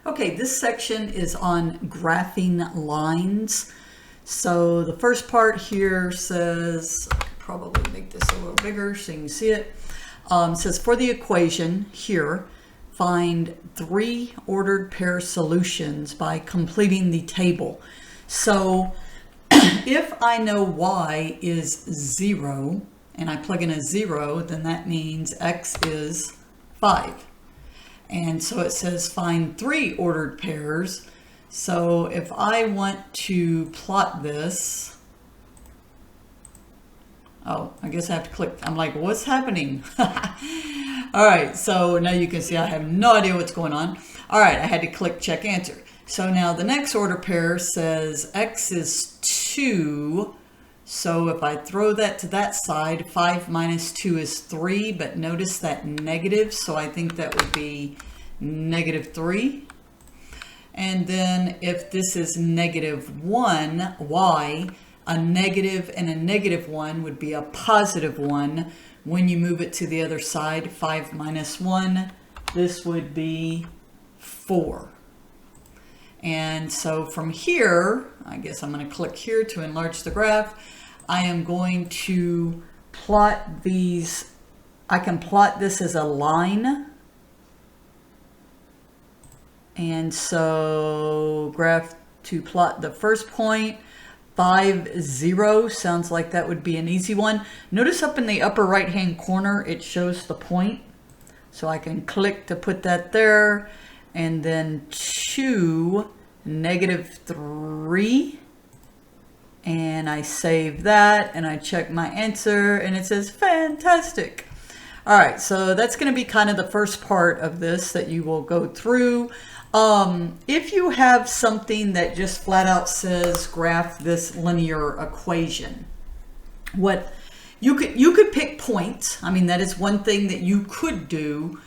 Okay, this section is on graphing lines. So the first part here says, I could probably make this a little bigger so you can see it. Says for the equation here, find 3 ordered pair solutions by completing the table. So if I know y is 0 and I plug in a 0, then that means x is 5. And so it says find 3 ordered pairs. So if I want to plot this, oh, I guess I have to click. I'm like, what's happening? All right, so now you can see I have no idea what's going on. All right, I had to click check answer. So now the next order pair says x is 2. So if I throw that to that side, 5 minus 2 is 3, but notice that negative, so I think that would be negative 3. And then if this is negative 1, y, a negative and a negative 1 would be a positive 1. When you move it to the other side, 5 minus 1, this would be 4. And so from here, I guess I'm going to click here to enlarge the graph. I am going to plot these. I can plot this as a line. And so graph to plot the first point, 5, 0, sounds like that would be an easy one. Notice up in the upper right hand corner, it shows the point. So I can click to put that there. And then 2, negative 3. And I save that and I check my answer and it says fantastic. All right, so that's going to be kind of the first part of this that you will go through. If you have something that just flat out says graph this linear equation, what you could pick points. I mean, that is one thing that you could do.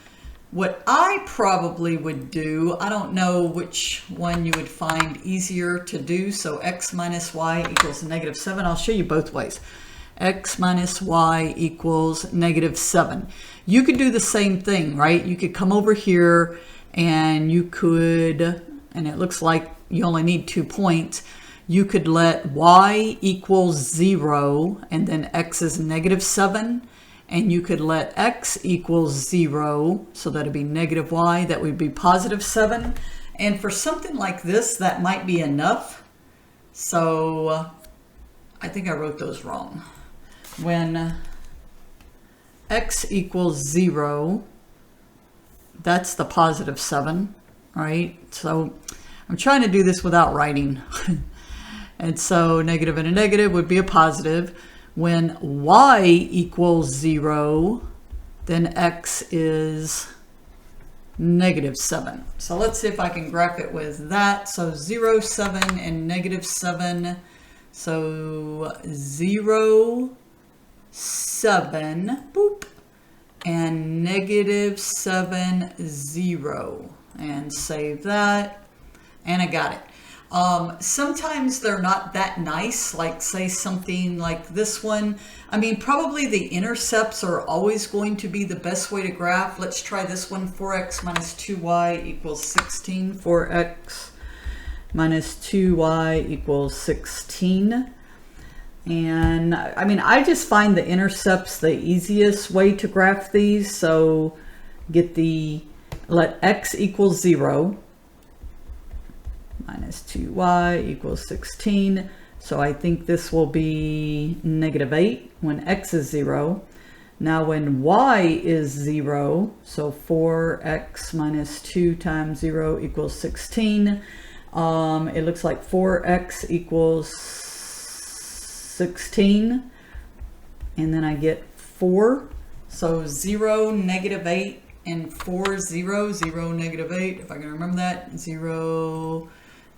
What I probably would do, I don't know which one you would find easier to do. So x minus y equals negative 7. I'll show you both ways. X minus y equals negative 7. You could do the same thing, right? You could come over here and you could, and it looks like you only need 2 points. You could let y equals 0 and then x is negative 7. And you could let x equals 0, so that'd be negative y, that would be positive 7. And for something like this, that might be enough. So I think I wrote those wrong. When x equals 0, that's the positive 7, right? So I'm trying to do this without writing. And so negative and a negative would be a positive. When y equals 0, then x is negative 7. So let's see if I can graph it with that. So 0, 7, and negative 7. So 0, 7, boop, and negative 7, 0. And save that. And I got it. Sometimes they're not that nice, like say something like this one. I mean, probably the intercepts are always going to be the best way to graph. Let's try this one. 4x minus 2y equals 16. 4x minus 2y equals 16. And I mean, I just find the intercepts the easiest way to graph these. So let x equal 0. Minus 2y equals 16. So I think this will be negative 8 when x is 0. Now when y is 0, so 4x minus 2 times 0 equals 16. It looks like 4x equals 16. And then I get 4. So 0, negative 8, and 4, 0, 0, negative 8. If I can remember that. 0,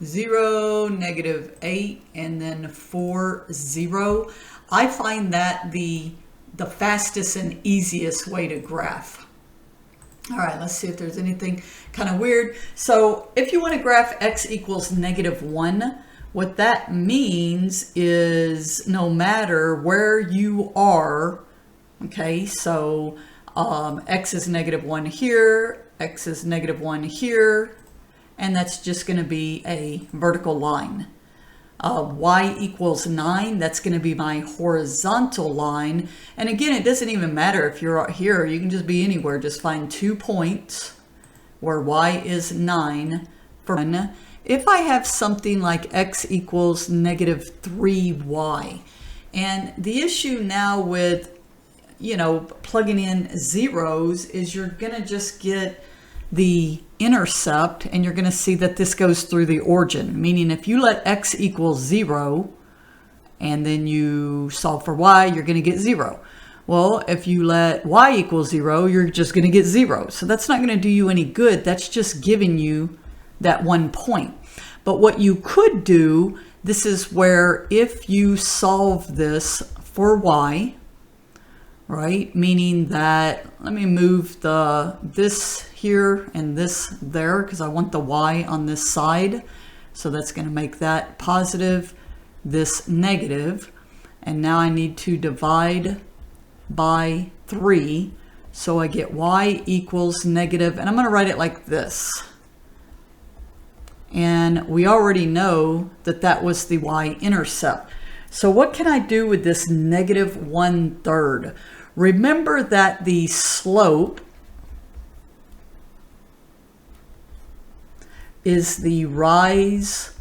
0, negative 8, and then 4, 0. I find that the fastest and easiest way to graph. All right, let's see if there's anything kind of weird. So if you want to graph x equals negative 1, what that means is no matter where you are, okay, so x is negative 1 here, x is negative 1 here, and that's just going to be a vertical line. Y equals 9, that's going to be my horizontal line. And again, it doesn't even matter if you're out here, you can just be anywhere. Just find 2 points where y is 9 for 1. If I have something like x equals negative 3y, and the issue now with, you know, plugging in zeros is you're going to just get the intercept, and you're going to see that this goes through the origin, meaning if you let x equal 0 and then you solve for y, you're going to get 0. Well, if you let y equal 0, you're just going to get 0. So that's not going to do you any good. That's just giving you that 1 point. But what you could do, this is where if you solve this for y, right, meaning that, let me move this here and this there because I want the y on this side. So that's going to make that positive, this negative. And now I need to divide by 3. So I get y equals negative, and I'm going to write it like this. And we already know that that was the y-intercept. So what can I do with this negative 1/3? Remember that the slope is the rise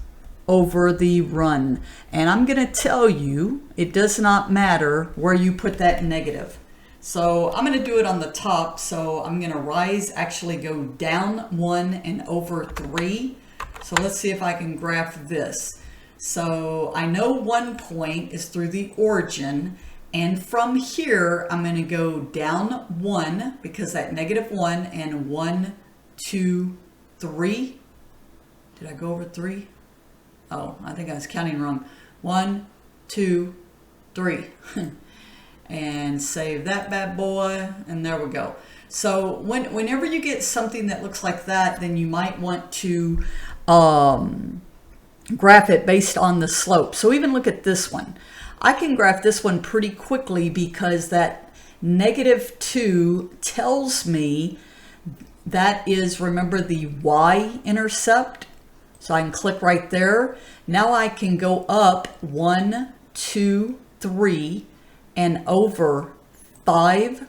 over the run. And I'm going to tell you, it does not matter where you put that negative. So I'm going to do it on the top. So I'm going to rise, actually go down 1 and over 3. So let's see if I can graph this. So I know 1 point is through the origin, and from here I'm going to go down 1 because that negative 1, and 1, 2, 3. Did I go over 3? Oh, I think I was counting wrong. 1, 2, 3. And save that bad boy, and there we go. So whenever you get something that looks like that, then you might want to graph it based on the slope. So even look at this one. I can graph this one pretty quickly because that negative 2 tells me that is, remember, the y-intercept. So I can click right there. Now I can go up 1, 2, 3, and over 5.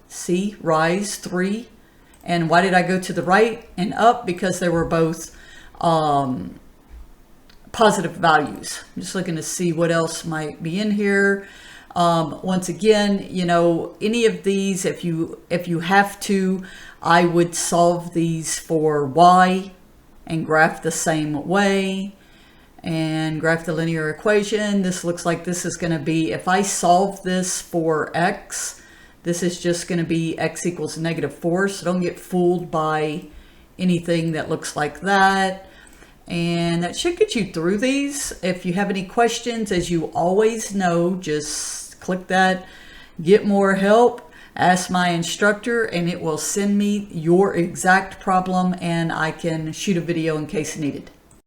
See, rise 3. And why did I go to the right and up? Because they were both positive values. I'm just looking to see what else might be in here. Once again, you know, any of these, if you have to, I would solve these for y and graph the same way and graph the linear equation. This looks like this is going to be, if I solve this for x, this is just going to be x equals negative 4. So don't get fooled by anything that looks like that. And that should get you through these. If you have any questions, as you always know, just click that get more help, ask my instructor, and it will send me your exact problem, and I can shoot a video in case needed.